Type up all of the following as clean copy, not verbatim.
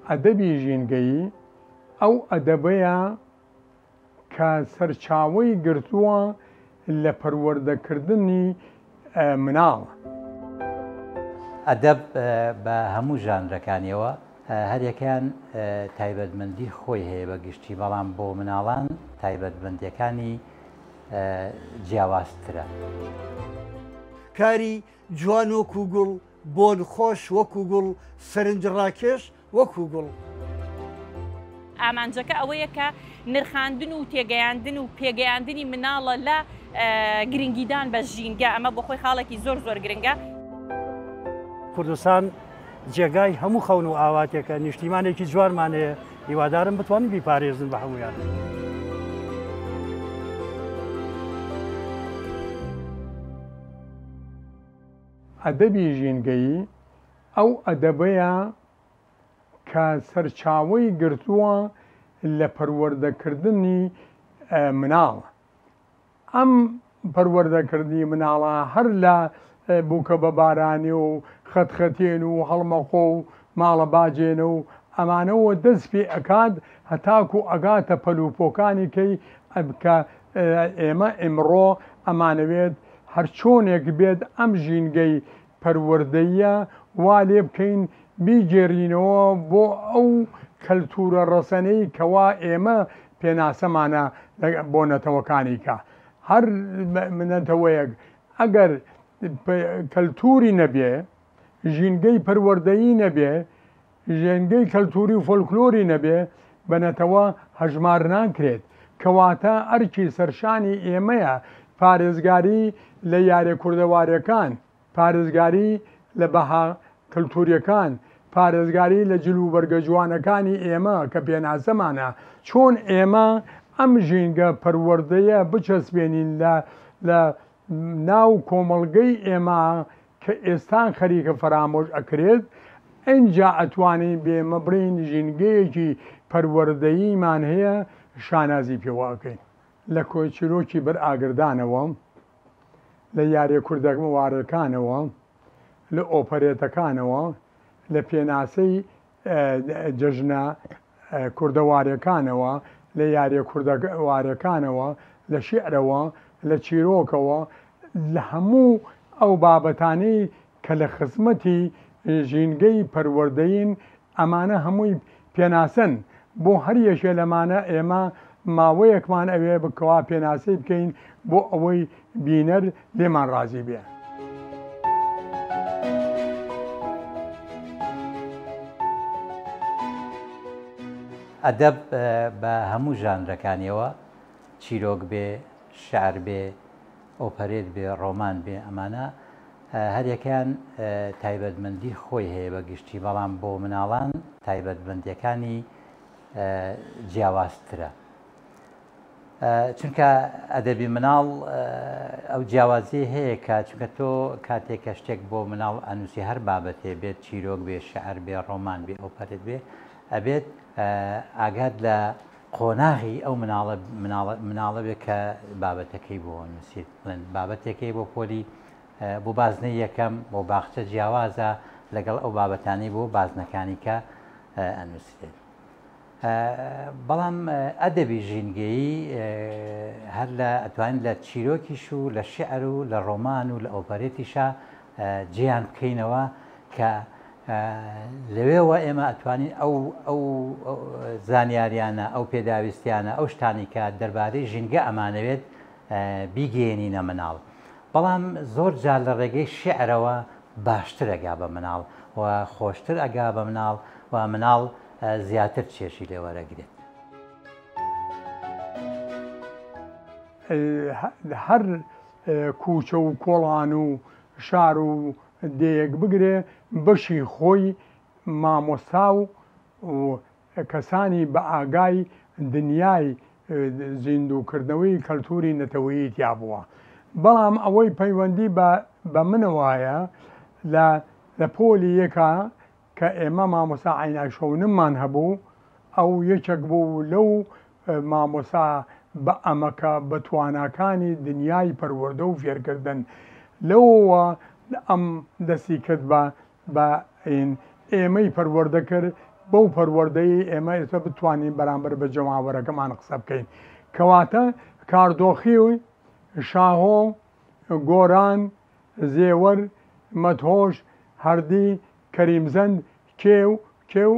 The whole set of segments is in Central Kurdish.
ئەدەبی ژینگەیی ئەو ئەدەبەیە کە سەرچاوەی گرتووە لە پەروەردەکردنی مناڵ. ئەدەب بە هەموو ژانرەکانیەوە هەریەکان تایبەتمەندی خۆی هەیە بە گشتی، بەڵام بۆ مناڵان تایبەتمەندیەکانی جیاوازترە. کاری جوان وەکو گوڵ، بۆن خۆش وەکو گوڵ، سەرنج ڕاکێش وەکو گوڵ. ئامانجەکە ئەوەیە کە نرخاندن و تێگەیاندن و پێگەیاندنی مناڵە لە گرنگیدان بە ژینگە، ئەمە بۆ خۆی خاڵێکی زۆر گرنگە. کوردستان جێگای هەموو خەون و ئاواتێکە، نیشتیمانێکی جوانمانەیە، هیوادارم بتوانین بیپارێزن بە هەمویان. ئەدەبی ژینگەیی ئەو ئەدەبەیە کە سەرچاوەی گرتووە لە پەروەردەکردنی مناڵ. ئەم پەروەردەکردنی مناڵە هەر لە بووکە بە بارانی و خەتخەتێن و هەڵمەخۆ و ماڵە باجێنە و ئەمانەوە دەست پێ ئەکات هەتاکو ئەگاتە پەلوپۆکانی کەی کە ئێمە ئێمڕۆ ئەمانەوێت هەر چۆنێک بێت ئەم ژینگەی پەروەردەیە وا لێ بکەین بیگێڕینەوە بۆ ئەو کەلتورە ڕەسەنەی کەوا ئێمە پێناسەمانە بۆ نەتەوەکانی کە هەر منەتەوەیەک ئەگەر کەلتوری نەبێ، ژینگەی پەروەردەیی نەبێ، ژینگەی کەلتوری و فۆلکلۆری نەبێ، بەنەتەوە هەژمار ناکرێت، کەواتە ئەرکی سەرشانی ئێمەیە پارێزگاری لە یاریە کوردەوارەکان، پارێزگاری لە بەها کەلتوریەکان، پارێزگاری لە جلو بەرگە جوانەکانی ئێمە کە پێناسەمانە، چۆن ئێمە ئەم ژینگە پەروەردەیە بچەسبێنین لە ناو کۆمەڵگەی ئێمە کە ئێستا خەریکە فەرامۆش ئەکرێت، ئەنجا ئەتوانین بێمە بڕین ژینگەیەکی پەروەردەییمان هەیە شانازی پێواکەین. لە کۆچیرۆکی بەر ئاگردانەوە، لە یاریە کوردەوارەکانەوە، لە ئۆپەرێتەکانەوە، لە پێناسەی جەژنە کوردەوارەکانەوە، لە یاریە کوردەوارەکانەوە، لە شێعرەوە، لە چیرۆکەوە، لە هەموو ئەو بابەتانەی کە لە خزمەتی ژینگەی پەروەردەین، ئەمانە هەمووی پێناسەن بۆ هەر یەکێ لەمانە ئێمە ماوەیەکمان ئەوێ بکەوا پێناسی بکەین بۆ ئەوەی بینەر لێمان ڕازی بێ. ئەدەب بە هەموو ژانرەکانیەوە، چیرۆک بێ، شعر بێ، ئۆپەرێت بێ، ڕۆمان بێ، ئەمانە هەریەکان تایبەتمەندی خۆی هەیە بە گشتی، بەڵام بۆ مناڵان تایبەتمەندیەکانی جیاوازترە. چونکە ئەدەبی مناڵ ئەو جیاوازی هەیە کە چونکە تۆ کاتێکە شتێک بۆ مناڵ ئەنووسی هەر بابەتێ بێت، چیرۆک بێ، شعر بێ، ڕۆمان بێ، ئۆپەرێت بێ، ئەبێت ئاگات لە قۆناغی ئەو مناڵە بێت کە بابەتەکەی بۆ نووسیت، بابەتێکەکەی بۆ پۆلی بۆ بازنەی یەکەم بۆ باخچە جیاوازە لەگەڵ ئەو بابەتانی بۆ بازنەکانی کە ئەنووسێت. بەڵام ئەدەبی ژینگەیی هەر لە ئەتوانین لە چیرۆکیش و لە شعر و لە ڕۆمان و لە ئۆپەرێتیشە جێیان بکەینەوە کە لەوێەوە ئێمە ئەتوانین ئەو زانیاریانە، ئەو پێداویستیانە، ئەو شتانی کە دەربارەی ژینگە ئەمانەوێت بیگەێنینە مناڵ. بەڵام زۆر جار لە ڕێگەی شعرەوە باشتر ئەگا بە مناڵ و خۆشتر ئەگا بە مناڵ و مناڵ زیاتر چێشی لێ وەرەگرێت. هەر کوچە و کۆڵان و شار و دەیەک بگرێ، بەشی خۆی مامۆستا و کەسانی بە ئاگای دنیای زیندووکردنەوەی کەلتوری نەتەوەیی تیا بووە. بەڵام ئەوەی پەیوەندی بە منەوەیە لە پۆلی یەکە کە ئێمە مامۆستا عیناشەونممان هەبوو، ئەو یەکێک بوو لەو مامۆسا بە ئەمەکە بە تواناکانی دنیای پەروەردە و فێرکردن لەوەوە ئەم دەستی کرد بە ئێمەی پەروەردە کرد بەو پەروەردەی ئێمە ئێستا بتوانین بەرامبەر بە جەماوەرەکەمان قسە بکەین کەواتە کاردۆخی و شاهۆ گۆران زێوەر مەتهۆش هەردی کەریمزەند کێو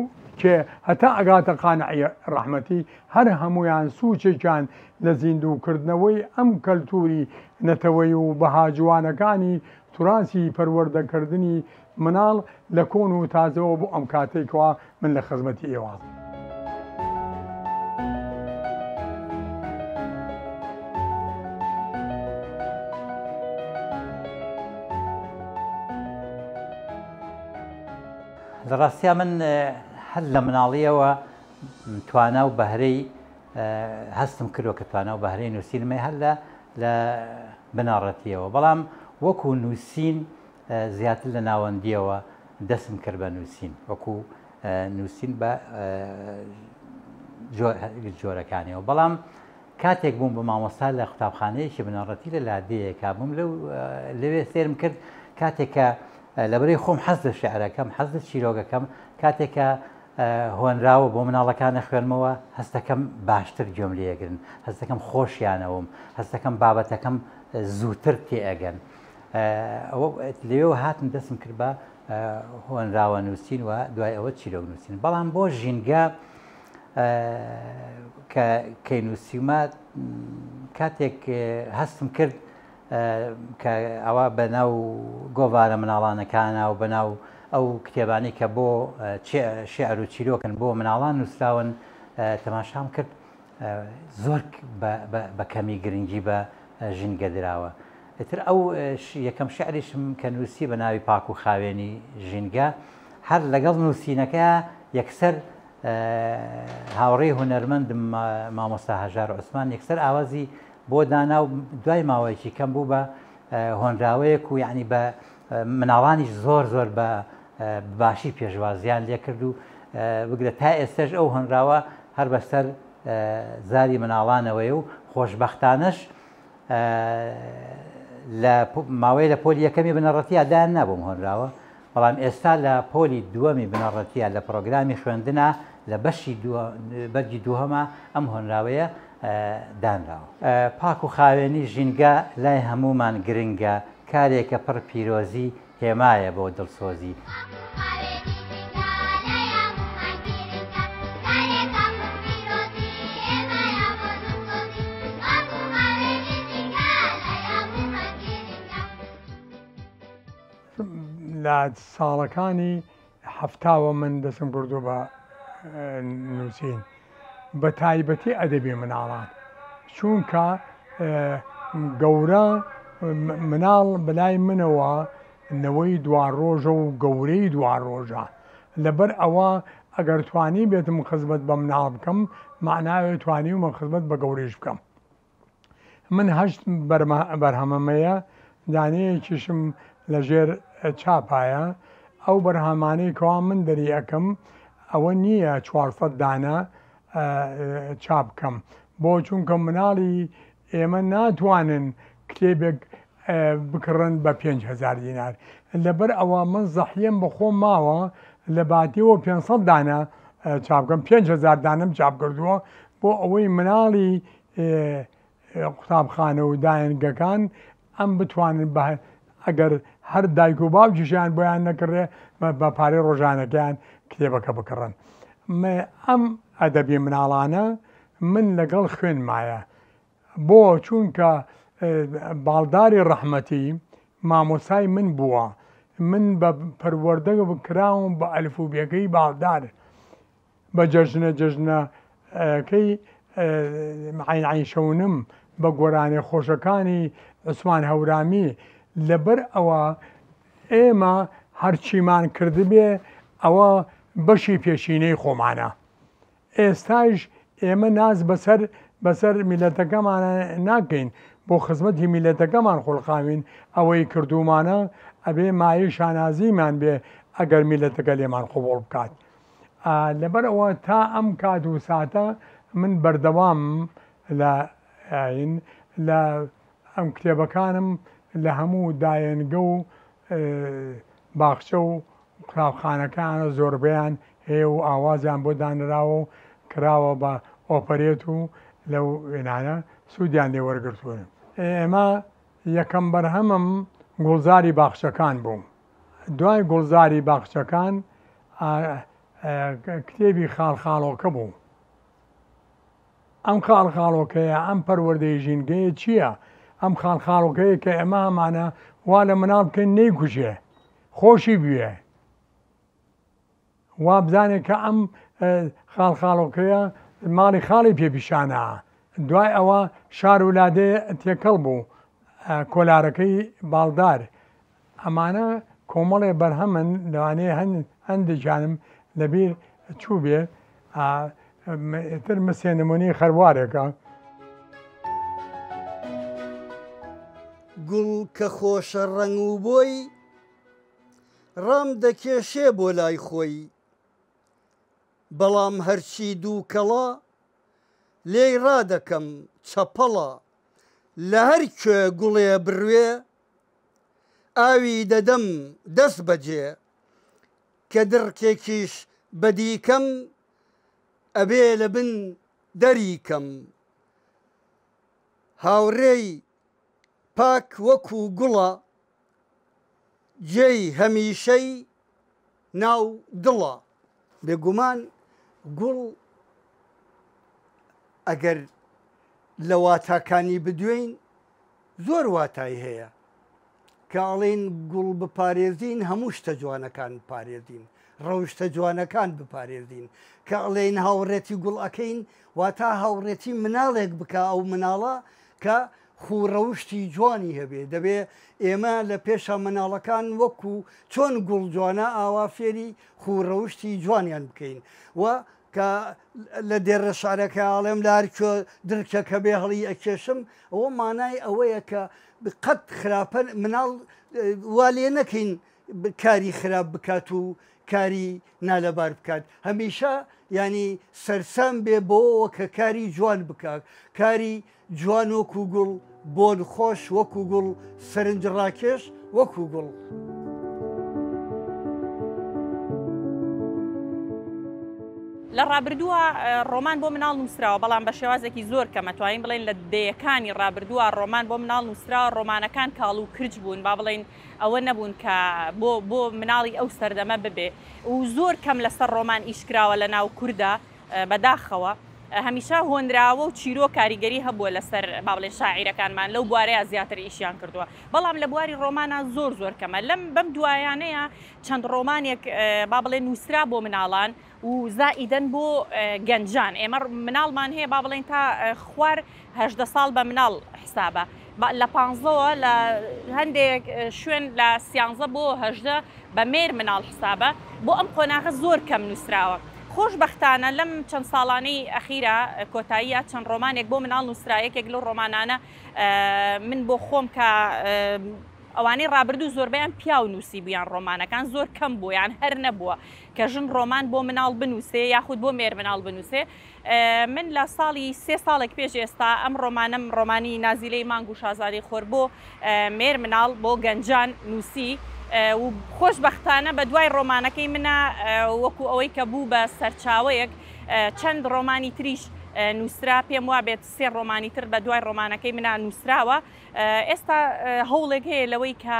هەتا ئەگاتە قانعی ڕەحمەتی هەر هەمویان سوچێکیان لە زیندووکردنەوەی ئەم کەلتوری نەتەوەی و بەهاجوانەکانی توراسی پەروەردەکردنی مناڵ لە کۆن و تازەوە بۆ ئەم کاتێکەوە من لە خزمەتی ئێوە. لە ڕاستیا من هەر لە مناڵیەوە توانە و بەهرەی هەستم کردووە کە توانە و بەهرەی نووسینمە هەر لە بناڕەتیەوە بەڵام وەکو نووسین زیاتر لە ناوەندیەوە دەستم کرد بە نووسین وەکو نووسین بە جۆرەکانیەوە بەڵام کاتێک بووم بە مامۆستا لە قوتابخانەیەکی بناڕەتی لە لادەیەکە بووم لەوێ سێرم کرد کاتێکە لەبەرەی خۆم حەز لە شێعرەکەم حەز لە چیرۆگەکەم کاتێکە هۆنراوە بۆ مناڵەکانە خوێنمەوە هەستەکەم باشتر گوێم لێگرن هەستەکەم خۆشیانەوەم هەستەکەم بابەتەکەم زووتر تێئەگەن لەوێ هاتم دەستم کرد بە هۆنراوە نووسین و دوای ئەوە چیرۆک نووسین بەڵام بۆ ژینگە کە کەی نووسیمە کاتێک هەستم کرد کە ئەوە بەناو گۆڤارە مناڵانەکانە و بەناو ئەو کتێبانی کە بۆ شێعر و چیرۆکن بۆ مناڵان نووسراون تەماشام کرد زۆر بە کەمی گرنگی بە ژینگە دراوە ئێتر ئەو یەکەم شعریشم کە نووسی بە ناوی پاک و خاوێنی ژینگە هەر لەگەڵ نووسینەکە یەکسەر هاوڕێی هونەرمەندم مامۆستا هەژار عوسمان یەکسەر ئاوازی بۆ دانا و دوای ماوەیەکی کەم بوو بە هۆنراوەیەک و یعنی بە مناڵانیش زۆر بە باشی پێشوازیان لێ کرد و بگرە تا ئێستش ئەو هۆنراوە هەر بەسەر زاری مناڵانەوەی و خۆشبەختانەش لە ماوەی لە پۆلی یەکەمی بنەڕەتیە دایان نابووم هۆنراوە بەڵام ئێستا لە پۆلی دووەمی بنەڕەتیە لە پرۆگرامی خوێندنە لە بەشی بەرگی دووهەمە ئەم هۆنراوەیە دانراوە پاک و خاوێنی ژینگە لای هەمومان گرنگە کارێکە پڕ پیرۆزی هێمایە بۆ دڵسۆزی لە ساڵەکانی هەفتاوە من دەستم کردو بە نووسین بە تایبەتی ئەدەبی مناڵان چونکە گەورە مناڵ بەلای منەوە نەوەی دوڕۆژە و گەورەی دوڕۆژە لەبەر ئەوە ئەگەر توانی بێتم خزمەت بە مناڵ بکەم معناوێت توانی و خزمەت بە گەورەیش بکەم من هەشت بەرهەمەمەیە دانەیەکیشم لەژێر چاپایە ئەو بەرهەمانەی کەوا من دەریەکەم ئەوە نییە 400 دانە چاپ بکەم بۆ چونکە مناڵی ئێمە ناتوانن کتێبێک بکڕن بە 5,000 دینار لەبەر ئەوە من زەحیم بە خۆم ماوە لە باتیەوە 500 دانە چاپ بکەم 5,000 دانم چاپ کردووە بۆ ئەوەی مناڵی قوتابخانە و داهێنگەکان ئەم بتوانن ئەگەر هەر دایک و باوکیشیان بۆیان نەکڕێ بە پارەی ڕۆژانەکەیان کتێبەکە بکڕن ئەم ئەدەبی مناڵانە من لەگەڵ خوێنمایە بۆ چونکە باڵداری ڕەحمەتی مامۆسای من بووە من بە پەروەردە بکراوم بە ئەلفوبیەکەی باڵدار بە جەژنەکەی عینشەونم بە گۆرانی خۆشەکانی عوسمان هەورامی لەبەر ئەوە ئێمە هەرچیمان کردبێ ئەوە بەشی پێشینەی خۆمانە ئێستاش ئێمە ناز بەسەر میلەتەکەمان ناکەین بۆ خزمەتی میلەتەکەمان خۆڵقاوین ئەوەی کردومانە ئەبێ مایە شانازیمان بێ ئەگەر میلەتەکە لێمان قوبوڵ بکات لەبەر ئەوە تا ئەم کات و ساتە من بەردەوام لە ئەم کتێبەکانم لە هەموو داهێنگە و باخچە و قوتابخانەکانە زۆربیان هەیە و ئاوازیان بۆ دانراوە و کراوە بە ئۆپەرێت و لەو وێنانە سوودیان لێ وەرگرتوون. ئێمە یەکەم بەرهەمم گوڵزاری باخچەکان بوو. دوای گوڵزاری باخچەکان کتێبی خاڵخاڵۆکە بوو. ئەم خاڵخاڵۆکەیە ئەم پەروەردەی ژینگەیە چییە؟ ئەم خاڵخاڵۆکەیە کە ئێمە ئەمانە وا لە مناڵ بکەین نەیکوژێ خۆشی بوێ. وا بزانێت کە ئەم خاڵخاڵۆکەیە ماڵی خاڵی پێپیشانە. دوای ئەوە شار ولادێ تێکەڵ بوو کۆلارەکەی باڵدار. ئەمانە کۆمەڵێ بەرهەمن لەوانەیە هەندێکیانم لەبیر چوو بێ تر مسێ نمونی خەروارێکە. گوڵ کە خۆشە ڕەنگ و بۆی ڕام دەکێشێ بۆ لای خۆی، بەڵام هەرچی دوو کەڵا لێی ڕادەکەم چەپەڵە، لە هەر کوێ گوڵێ بڕوێ ئاوی دەدەم دەست بەجێ، کە دڕکێکیش بەدیکەم ئەبێ لە بن دەریکەم. هاوڕێی پاک وەکو گوڵە جێی هەمیشەی ناو دڵە. بێگومان گوڵ ئەگەر لە واتاکانی بدوێین زۆر واتای هەیە کە ئەڵێن گوڵ بپارێزین هەموو شتە جوانەکان بپارێزین، ڕەوشتە جوانەکان بپارێزین. کە ئەڵێن هاوڕێتی گوڵ ئەەکەین واتە هاوڕێتی مناڵێک بکە، ئەو مناڵە کە خوڕەوشتی جوانی هەبێ. دەبێ ئێمە لە پێشە مناڵەکان وەکو چۆن گوڵ جوانە ئاوا فێری خوڕەوشتی جوانیان بکەین. و کە لە دێڕە شارەکە ئاڵێم لە هەرکوێ درکەکە بێ هەڵی ئەکێشم، ئەوە مانای ئەوەیە کە قەت خراپە مناڵ وا لێ نەکەین کاری خراپ بکات و کاری نالەبار بکات. هەمیشە ینی سەرسام بێ بۆەوە کە کاری جوان بکات، کاری جوان وەکو گوڵ، بۆن خۆش وەکو گوڵ، سەرنج ڕاکێش وەکو گوڵ. لە ڕابردووە ڕۆمان بۆ مناڵ نووسراوە، بەڵام بە شێوازێکی زۆر کەمە توانین بڵێن لە دەیەکانی ڕابردووە ڕۆمان بۆ مناڵ نووسراوە. ڕۆمانەکان کاڵ و کرج بوون، با بڵێن ئەوە نەبوون کە بۆ مناڵی ئەو سەردەمە ببێ و زۆر کەم لەسەر ڕۆمان ئیشکراوە لە ناو کووردا بەداخەوە. هەمیشە هۆنراوە و چیرۆ کاریگەری هەبووە لەسەر با بڵێن شاعیرەکانمان لەو بوارەیە زیاتر ئیشیان کردووە، بەڵام لە بواری ڕۆمانە زۆر کەمە. لەم بەم دوایانەیە چەند ڕۆمانێک با بڵێن نووسرا بۆ مناڵان و زائیدەن بۆ گەنجان. ئێمە مناڵمان هەیە با بڵێن تا خوار 18 ساڵ بە مناڵ حسابە، لە 15ەوە لە هەندێک شوێن لە 13 بۆ 18 بە مێر مناڵ حسابە. بۆ ئەم قۆناغە زۆر کەم نووسراوە. خۆشبەختانە لەم چەند ساڵانەی ئەخیرە کۆتاییە چەند ڕۆمانێک بۆ مناڵ نووسرایەکێک لەو ڕۆمانانە من بۆ خۆم کە ئەوانەی ڕابردوو زۆربیان پیا و نووسی بوویان ڕۆمانەکان زۆر کەم بوویان هەر نەبووە کە ژن ڕۆمان بۆ مناڵ بنووسێ یاخود بۆ مێر مناڵ بنووسێ. من لە ساڵی 3 ساڵێک پێش ئێستا ئەم ڕۆمانی نازیلەی مانگ و شازادەی خۆر بۆ مێر مناڵ بۆ گەنجان نووسی و خۆشبەختانە بە دوای ڕۆمانەکەی منە وەکو ئەوەی کە بوو بە سەرچاوەیەک چەند ڕۆمانی تریش نووسرا. پێم وا بێت 3 ڕۆمانی تر بە دوای ڕۆمانەکەی منە نووسراوە. ئێستا هەوڵێک هەیە لەوەی کە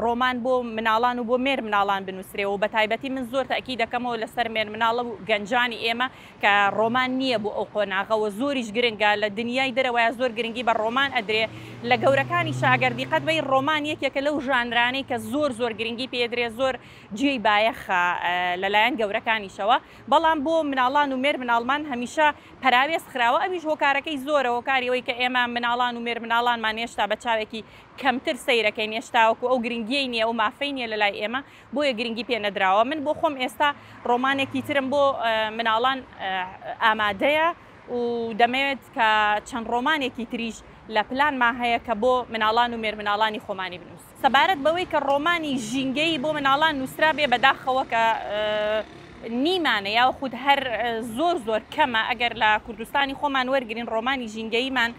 ڕۆمان بۆ مناڵان و بۆ مێر مناڵان بنووسرێەوە. بە تایبەتی من زۆر تاکی دەکەمەوە لەسەر مێر مناڵە و گەنجانی ئێمە کە ڕۆمان نییە بۆ ئەو قۆناغەوە زۆریش گرنگە لە دنیای دەرەوەیە زۆر گرنگی بە ڕۆمان ئەدرێ. لە گەورەکانی شاگەردی قەت بەی ڕۆمان یەکێکە لەو ژانرانەی کە زۆر گرنگی پێدرێ، زۆر جێی بایەخە لەلایەن گەورەکانیشەوە. بەڵام بۆ مناڵان و مێر مناڵمان هەمیشە پەراوێز خراوە. ئەمیش هۆکارەکەی زۆرە، هۆکاریەوەی کە ئێمە مناڵان و مێر مناڵانمان هێشتا بە چاوێکی کەمتر سەیرەکەین، هێشتاوەکو ئەو گرنگیی نییە ئەو مافەی نیە لە لای ئێمە بۆیە گرنگی پێ نەدراوە. من بۆ خۆم ئێستا ڕۆمانێکی ترم بۆ مناڵان ئامادەیە و دەمەوێت کە چەند ڕۆمانێکی تریش لە پلانما هەیە کە بۆ مناڵان و مێر مناڵانی خۆمانی بنووس. سەبارەت بەوەی کە ڕۆمانی ژینگەی بۆ مناڵان نووسرا بێ بەداخەوە کە نیمانە یاخود هەر زۆر کەمە. ئەگەر لە کوردستانی خۆمان وەرگرین ڕۆمانی ژینگەیمان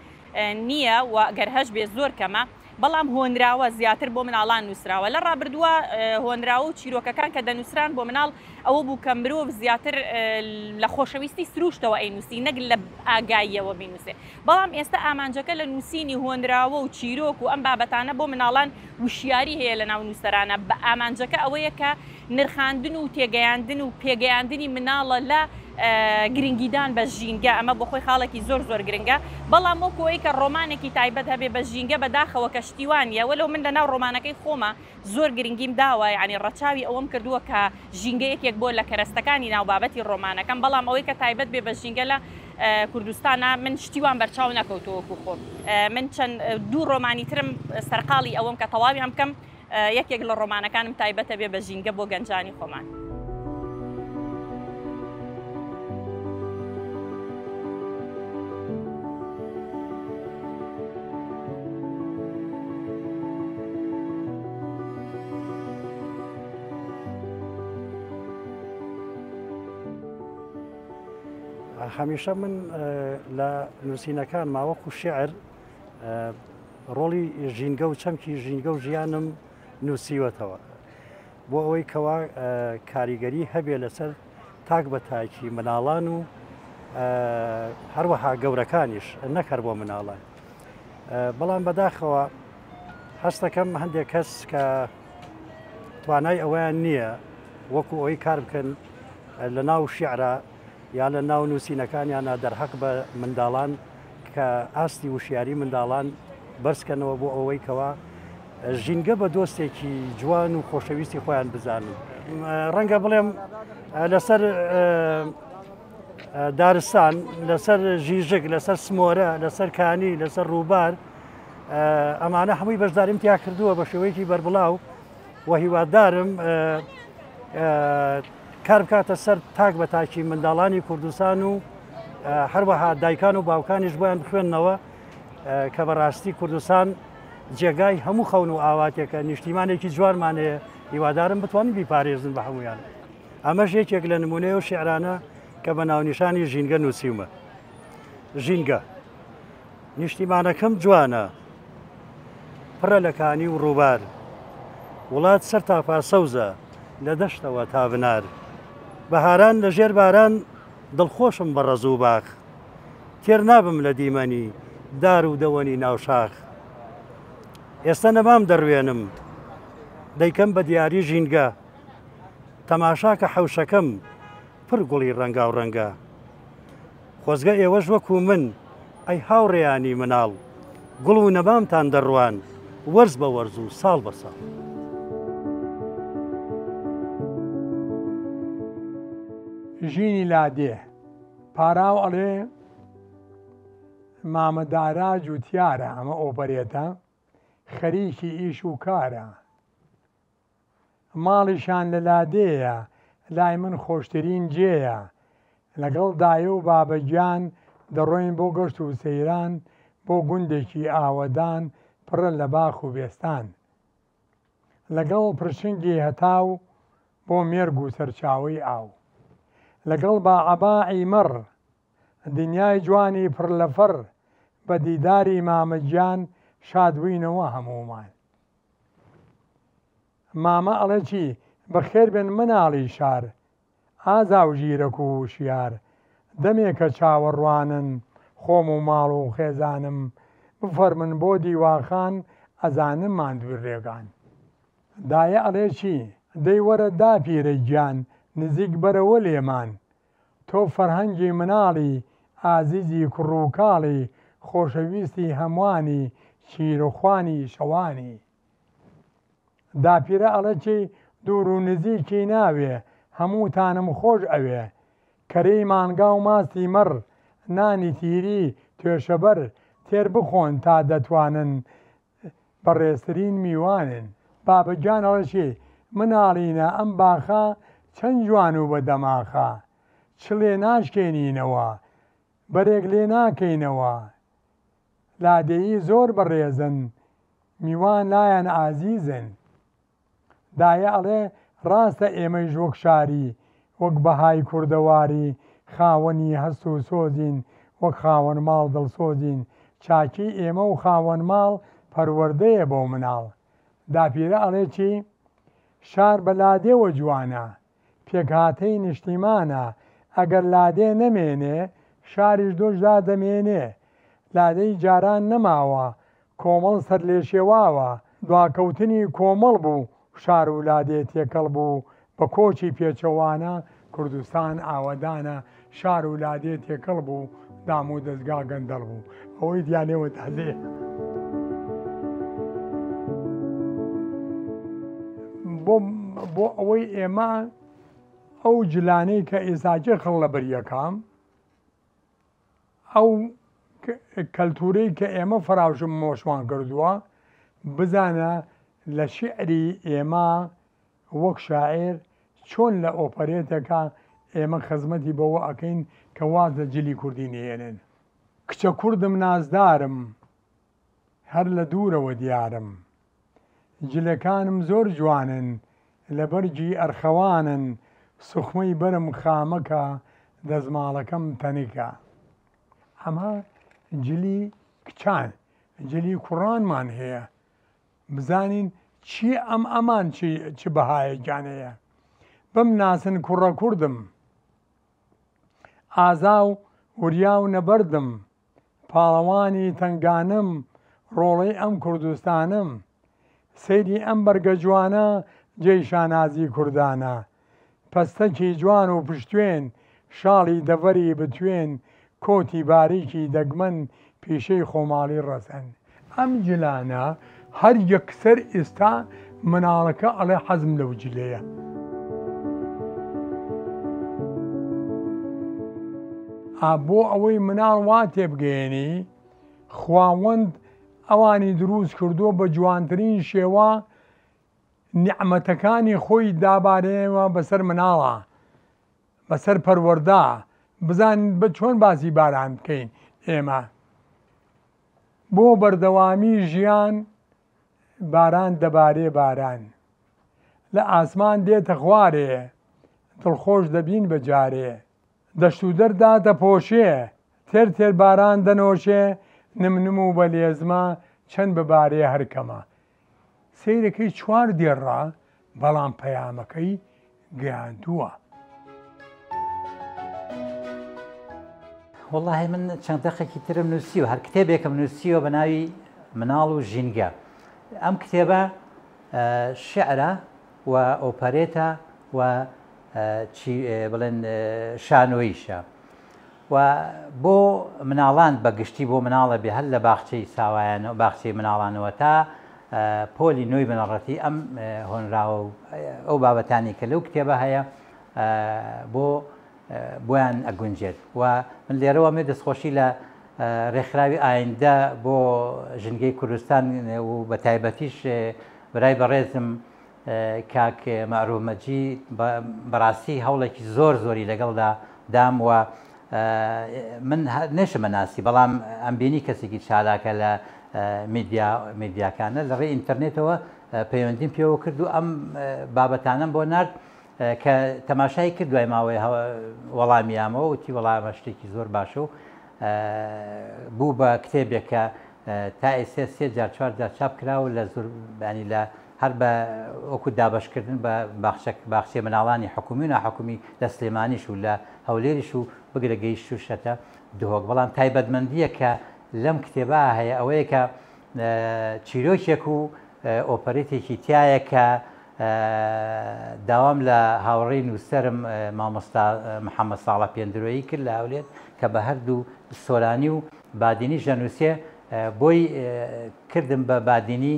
نییە و گەر هەش بێ زۆر کەمە. بەڵام هۆنراوە زیاتر بۆ مناڵان نووسراوە لە ڕابردووە هۆنراوە و چیرۆکەکان کە دەنووسران بۆ مناڵ ئەوە بوو کە مرۆڤ زیاتر لە خۆشەویستی سروشتەوە ئەینووسی نەک لە ئاگاییەوە بینووسێ بەڵام ئێستا ئامانجەکە لە نووسینی هۆنراوە و چیرۆک و ئەم بابەتانە بۆ مناڵان وشیاری هەیە لە ناو نووسەرانە بە ئامانجەکە ئەوەیە کە نرخاندن و تێگەیاندن و پێگەیاندنی مناڵە لە گرنگیدان بە ژینگە ئەمە بۆ خۆی خاڵێکی زۆر زۆر گرنگە بەڵام وەکەوەی کە ڕۆمانێکی تایبەت هەبێ بە ژینگە بەداخەوە کەشتیوانیە وەلو من لە ناو ڕۆمانەکەی خۆمە زۆر گرنگیم داوە ینی ڕەچاوی ئەوەم کردووە کە ژینگە یەکێک بۆ لە کەرەستەکانی ناو بابەتی ڕۆمانەکەم بەڵام ئەوەی کە تایبەت بێ بە ژینگە لە کوردستانە من شتیوان بەرچاو نەکەوتووەکو خۆم من چەند دوو ڕۆمانی ترم سەرقاڵی ئەوەم کە تەواوی هەم بکەم یەکێک لە ڕۆمانەکانم تایبەتە بێ بە ژینگە بۆ گەنجانی خۆمان. هەمیشە من لە نووسینەکان ماوەکو شعر ڕۆڵی ژینگە و چەمکی ژینگە و ژیانم نووسیوەتەوە بۆ ئەوەی کەوا کاریگەری هەبێ لەسەر تاک بە تاکی مناڵان و هەروەها گەورەکانیش نەکەر بۆ مناڵان بەڵام بەداخەوە هەستەکەم هەندێک کەس کە توانای ئەویان نییە وەکو ئەوەی کار بکەن لە ناو شیعرە یا لە ناو نووسینەکانیانە دەرحەق بە منداڵان کە ئاستی وشیاری منداڵان بەرزکەنەوە بۆ ئەوەی کەوا ژینگە بە دۆستێکی جوان و خۆشەویستی خۆیان بزانن ڕەنگە بڵێم لەسەر دارستان لەسەر ژیژک لەسەر سمۆرە لەسەر کانی لەسەر ڕووبار ئەمانە هەمووی بەشداریم تیا کردووە بە شێوەیەکی بەربڵاو و هیوادارم کار بکاتە سەر تاک بە تاکی منداڵانی کوردستان و هەروەها دایکان و باوکانیش بۆیان بخوێننەوە کە بەڕاستی کوردستان جێگای هەموو خەون و ئاواتێکە نیشتیمانێکی جوانمانەیە هیوادارم بتوانین بیپارێزن بە هەمویان ئەمەش یەکێک لە نمونەیە و شیعرانە کە بە ناونیشانی ژینگە نووسیومە ژینگە نیشتیمانەکەم جوانە پڕە لەکانی و ڕووبار وڵات سەر تاپا سەوزە لە دەشتەوە تا بنار بەهاران لە ژێر باران دڵخۆشم بە ڕەز و باخ تێر نابم لە دیمەنی دار و دەوەنی ناوشاخ ئێستا نەمام دەڕوێنم دەیکەم بە دیاری ژینگە تەماشاکە حەوشەکەم پر گوڵی ڕەنگا و ڕەنگە خۆزگە ئێوەش وەکو من ئەی هاوڕێیانی مناڵ گوڵ و نەبامتان دەڕوان وەرز بە وەرز و ساڵ بە ساڵ ژینی لادێ پاراو ئەڵێ مامەدارا جوتیارە ئەمە ئۆپەرێتە خەریکی ئیش و کارە ماڵیشان لە لادێیە لای من خۆشترین جێیە لەگەڵ دایە و بابەگیان دەڕۆین بۆ گەشت و سەیران بۆ گوندێکی ئاوەدان پڕە لە باخ و بێستان لەگەڵ پرشنگی هەتاو بۆ مێرگ و سەرچاوی ئاو لەگەڵ باعەباعی مەڕ دنیای جوانی پڕ لە فەڕ بە دیداری مامەگیان شادبووینەوە هەموومان مامە ئەڵێ چی بەخێر بێن مناڵی شار ئازا و ژیرەک و وشیار دەمێکە چاوەڕوانن خۆم و ماڵ و خێزانم بفەرمن بۆ دیواخان ئەزانم ماندوی ڕێگان دایە ئەڵێ چی دەی وەرە داپیرە گیان نزیک بەرەوە لێمان تۆ فەرهەنگی مناڵی ئازیزی کوڕووکاڵی خۆشەویستی هەموانی شیرۆخوانی شەوانی داپیرە ئەڵە چی دوور و نزیکی ناوێ هەمووتانم خۆش ئەوێ کەرەی مانگا و ماستی مەڕ نانی تیری توێشەبەر تێر بخۆن تا دەتوانن بەڕێزترین میوانن بابەگیان ئەڵە چی مناڵینە ئەم باخە چەند جوان و بەدەماخە چڵێ ناشکێنینەوە بەرێک لێ ناکەینەوە لادێیی زۆر بەڕێزن میوان لایەن ئازیزن دایە ئەڵێ ڕاستە ئێمەی ژۆک شاری وەک بەهای کوردەواری خاوەنی هەست و سۆزین وەک خاوەن ماڵ دڵسۆزین چاکی ئێمە و خاوەن ماڵ پەروەردەیە بۆ مناڵ داپیرە ئەڵێ چی شار بە لادێوە جوانە پێکهاتەی نیشتیمانە ئەگەر لادێ نەمێنێ شاریش دۆشدا دەمێنێ لادەی جاران نەماوە کۆمەڵ سەر لێشێواوە دواکەوتنی کۆمەڵ بوو شار و لادێ تێکەڵ بوو بە کۆچی پێچەوانە کوردستان ئاوەدانە شار و لادێ تێکەڵ بوو دام و دەستگا گەندەڵ بوو ئەوەی دیانێوە تازێ بۆ ئەوەی ئێمە ئەو جلانەی کە ئێساجێ خەڵ لە بەریەکەم ئەو کەلتورەی کە ئێمە فراوشم مۆشمان کردووە بزانە لە شیعری ئێمە وەک شاعر چۆن لە ئۆپەرێتەکە ئێمە خزمەتی بەوە ئەکەین کە وازە جلی کوردی نێنن کچە کوردم نازدارم هەر لە دوورەوە دیارم جلەکانم زۆر جوانن لە بەرجی ئەرخەوانن سوخمەی بەرم خامەکە دەزماڵەکەم تەنیکە ئەمە جلی کچان جلی کوڕانمان هەیە بزانین چی ئەمان چ بەهایەجانەیە بەم ناسن کوڕە کوردم ئازا و وریا و نەبەردم پاڵەوانی تنگانم ڕۆڵەی ئەم کوردستانم سەیری ئەم بەرگە جوانە جێی شانازی کوردانە پەستەکی جوان و پشتوێن شاڵی دەڤەری بتوێن کۆتی باریکی دەگمەن پیشەی خۆماڵی ڕەسەن ئەم جلانە هەر یەکسەر ئێستا مناڵەکە ئەڵێ حەزم لەو جلەیە بۆ ئەوەی مناڵ وا تێبگەێنی خواوەند ئەوانی دروست کردووە بە جوانترین شێوە نیعمەتەکانی خۆی دابارێنەوە بەسەر مناڵە بەسەر پەروەردا بزانین بە چۆن باسی باران بکەین ئێمە بۆ بەردەوامی ژیان باران دەبارێ باران لە ئاسمان دێتە خوارێ دڵخۆش دەبین بەجارێ دەشت و دەردا دەپۆشێ تێر تێر باران دەنۆشێ نمنم و بە لێزمە چەند ببارێ هەرکەمە سەیرەکەی چوار دێڕا بەڵام پەیامەکەی گەیاندووە والله من چەند دەقێکی ترم نووسیوە هەر کتێبێکم نووسیوە بە ناوی مناڵ و ژینگە ئەم کتێبە شعرە و ئۆپەرێتە و بڵێن شانۆیشە و بۆ مناڵان بەگشتی بۆ مناڵە بێ هەر لە باخچەی ساوایانەوە باخچەی مناڵانەوە تا پۆلی نوۆی بنەڕەتی ئەم هۆنراوە ئەو بابەتانی کە لەو کتێبە هەیە بۆیان ئەگونجێت و من لێرەوە مێ دەستخۆشی لە ڕێکخراوی ئایندە بۆ ژنگەی کوردستان و بە تایبەتیش برای بەڕێزم کاک مەعروف مەجید بەڕاستی هەوڵێکی زۆر زۆری لەگەڵدا دام و من نێشمە ناسی بەڵام ئەم بینی کەسێکی چالاکە لە میدیاکانە لە ڕێی ئینتەرنێتەوە پەیوەندیم پێوە کرد و ئەم بابەتانم بۆ نرد کە تەماشای کرد دوای ماوەی وەڵامیامەوە وتی وەڵامە شتێکی زۆر باشە و بوو بە کتێبێک کە تا ئێستا سێ جار چوار جار چاپ کراوە لە زۆر بەنی لە هەر بە وەکو دابەشکردن بە باخچێ مناڵانی حکومی و ناحکومی لە سلێمانیش و لە هەولێریش و بگرە گەیشت و شەتە دهۆک بەڵام تایبەتمەندیە کە لەم کتێبە هەیە ئەوەیە کە چیرۆکێک و ئۆپەرێتێکی تایە کە داوام لە هاوڕێی نووسەرم مامۆستا محەممەد ساڵە پێندرۆیی کرد لە هەولێر کە بە هەردوو سۆرانی و بادینی ژەنووسێ بۆی کردم بە بادینی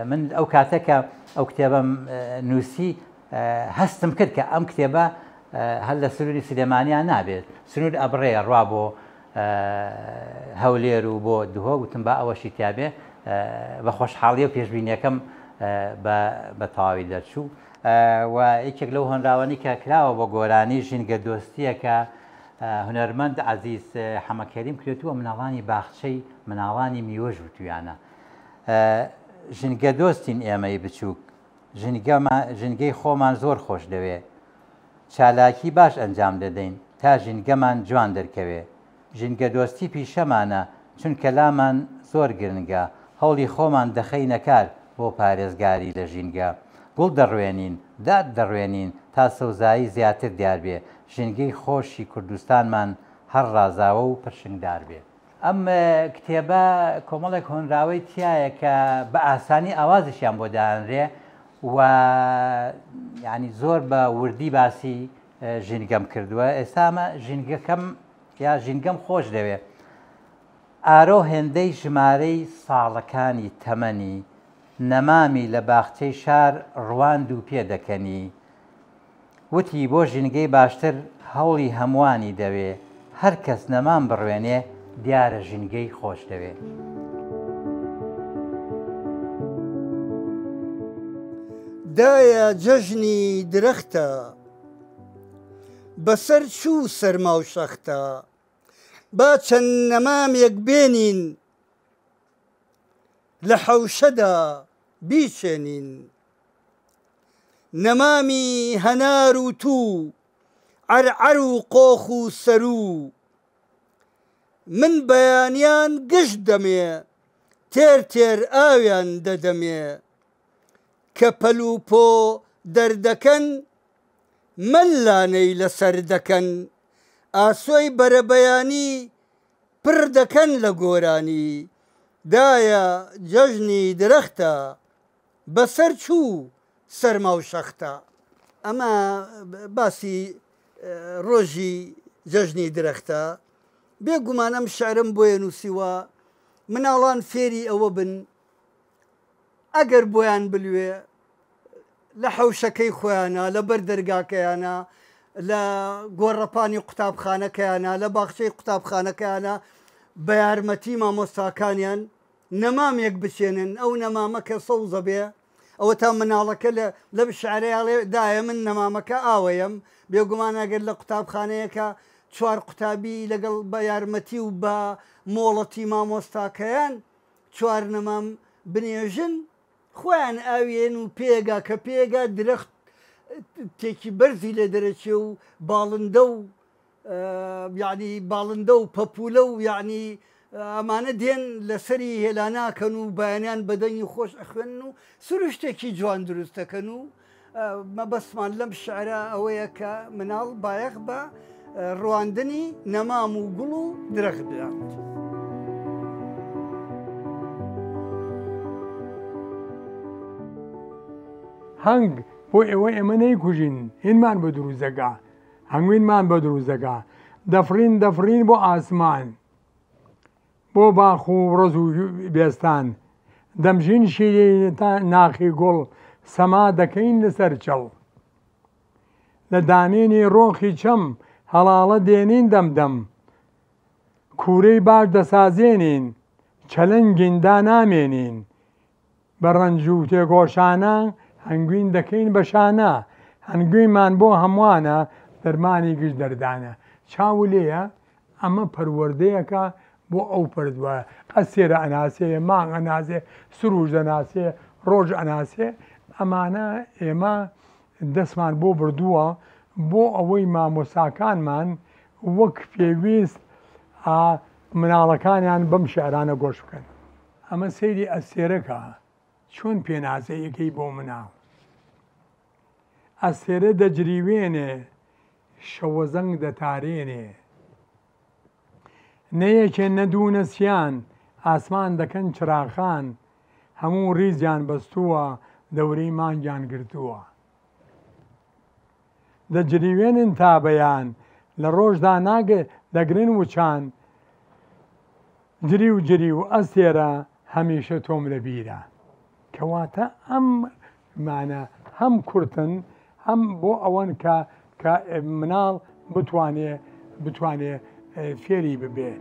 من ئەو کاتەکە ئەو کتێبەم نووسی هەستم کرد کە ئەم کتێبە هەر لە سنووری سلێمانیان نابێت سنوور ئەبڕێ ڕوا بۆ هەولێر و بۆ دهۆ گوتم بە ئەوەشی تیابێ بە خۆشحاڵی و پێشبینیەکەم بە تەواوی دەرچوو و یەکێک لەو هۆنراوانی کە کراوە بۆ گۆرانی ژینگە دۆستیە کە هونەرمەند عەزیز حەمەکەریم کرێتووە مناڵانی باخچەی مناڵانی میوەژ و تویانە ژینگە دۆستین ئێمەی بچووک ژینگەی خۆمان زۆر خۆش دەوێ چالاکی باش ئەنجام دەدەین تا ژینگەمان جوان دەرکەوێ ژینگە دۆستی پیشەمانە چونکە لامان زۆر گرنگە هەوڵی خۆمان دەخەینە کار بۆ پارێزگاری لە ژینگە گوڵ دەڕوێنین داد دەڕوێنین تا سەوزایی زیاتر دیار بێ ژینگەی خۆشی کوردستانمان هەر ڕازاوە و پرشنگدار بێ ئەم کتێبە کۆمەڵێک هۆنراوەی تایە کە بە ئاسانی ئاوازشیان بۆ دانرێ و ینی زۆر بە وردی باسی ژینگەم کردووە ئێستامە ژینگەکەم یا ژینگەم خۆش دەوێ ئارۆ هێندەی ژمارەی ساڵەکانی تەمەنی نەمامی لە باخچەی شار ڕواند و پێدەکەنی وتی بۆ ژینگەی باشتر هەوڵی هەمووانی دەوێ هەر کەس نەمان بڕوێنێ دیارە ژینگەی خۆش دەوێ دایە جەژنی درەختە بەسەر چوو سەرما و شەختە با چەند نەمامێک بێنین لە حەوشەدا بیچێنین نەمامی هەنار و توو عەرعەر و قۆخ و سەرو من بەیانیان گشت دەمێ تێر تێر ئاویان دەدەمێ کە پەلوپۆ دەردەکەن مەلانەی لەسەر دەکەن ئاسۆی بەرەبەیانی پڕ دەکەن لە گۆرانی دایە جەژنی درەختە بەسەر چوو سەرما و شەختە ئەمە باسی ڕۆژی جەژنی درەختە بێگومانم شعرم بۆیە نووسیوە مناڵان فێری ئەوە بن ئەگەر بۆیان بلوێ لە حەوشەکەی خۆیانە لە بەر دەرگاکەیانە لە گۆڕەپانی قوتابخانەکەیانە لە باخچەی قوتابخانەکەیانە بە یارمەتی مامۆستاکانیان نەمامێک بچێنن ئەو نەمامەکە سەوزە بێ ئەوە تا مناڵەکە لە شعرەیاڵێ دایە من نەمامەکە ئاوەیەم بێگومان ئەگەر لە قوتابخانەیەکە چوار قوتابی لەگەڵ بە یارمەتی و بە مۆڵەتی مامۆستاکەیان چوار نەمام بنێژن خۆیان ئاوێن و پێگا کە پێگا درەخت تێکی بەرزی لێ دەرەچێ و باڵندە و یعنی باڵندە و پەپولە و یعنی ئەمانە دێن لەسەری هێلاناکەن و بەیانیان بەدەنی خۆش ئەخوێن و سروشتێکی جوان دروستەکەن و مەبەستمان لەم شعرە ئەوەیە کە مناڵ بایەخ بە ڕواندنی نەمام و گوڵ و درەخت بدات. هەنگ بۆ ئێوە ئێمە نەیکوژین هینمان بە دروزەکە هەنگوینمان بە دروزەکە دەفرین بۆ ئاسمان بۆ باخ و ڕز و بێستان دەمژین شیرێنێتە ناخی گوڵ سەما دەکەین لەسەر چەڵ لە دامێنی ڕۆخی چەم هەڵاڵە دێنین دەمدەم کوورەی باش دەسازێنین چەلەنگیندا نامێنین بە ڕەنج و تێگۆشانە هەنگوین دەکەین بەشانە هەنگوینمان بۆ هەمووانە دەرمانی گشت دەردانە چاو لێیە ئەمە پەروەردەیەکە بۆ ئەو پردووە ئەسێرە ئەناسێ مانگ ئەناسێ سروش دەناسێ ڕۆژ ئەناسێ ئەمانە ئێمە دەستمان بۆ بردووە بۆ ئەوەی مامۆساکانمان وەک پێویست مناڵەکانیان بەم شعرانە گۆش بکەن ئەمە سەیری ئەسێرەکە چۆن پێناسەیەکەی بۆ مناڵ ئەسێرە دەجریوێنێ شەوەزەنگ دەتارێنێ نەیەکێ نەدوو نەسیان ئاسمان دەکەن چراخان هەموو ڕیزیان بەستووە دەورەی مانگیان گرتووە دەجریوێنن تا بەیان لە ڕۆژدا ناگە دەگرن وچان جری و ئەسێرە هەمیشە تۆم لە بیرە کەواتە ئەم مانە هەم کورتن هەم بۆ ئەوەن کە مناڵ بتوانێ فێری ببێ